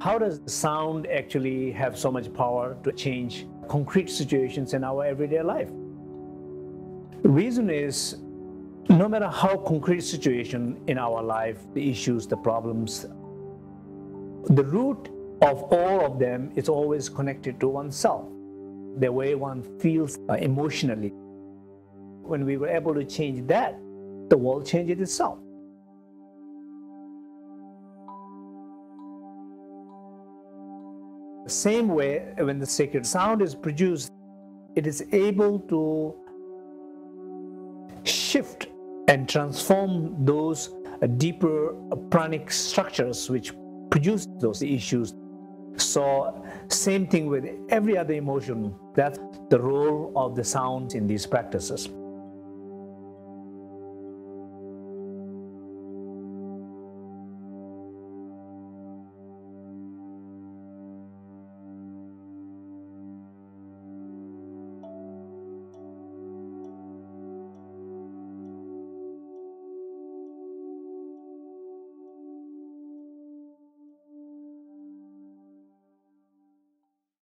how does sound actually have so much power to change concrete situations in our everyday life? The reason is, no matter how concrete situation in our life, the issues, the problems, the root of all of them is always connected to oneself, the way one feels emotionally. When we were able to change that, the world changes itself. The same way, when the sacred sound is produced, it is able to shift and transform those deeper pranic structures which produce those issues. So, same thing with every other emotion. That's the role of the sound in these practices.